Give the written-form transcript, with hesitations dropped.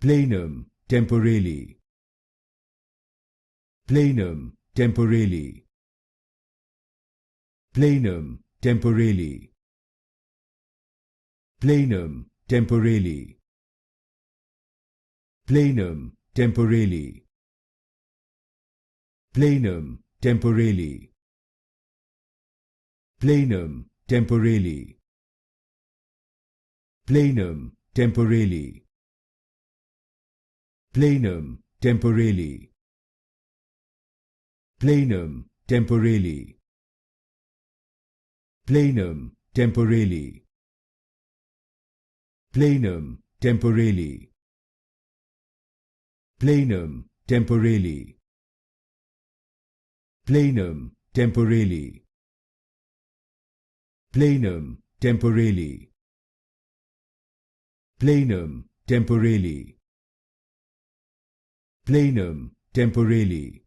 Planum Temporale. Planum Temporale. Planum Temporale. Planum Temporale. Planum Temporale. Planum Temporale. Planum Temporale. Planum Temporale. Planum Temporale. Planum Temporale. Planum Temporale. Planum Temporale. Planum Temporale. Planum Temporale. Planum Temporale. Planum Temporale. Planum Temporale.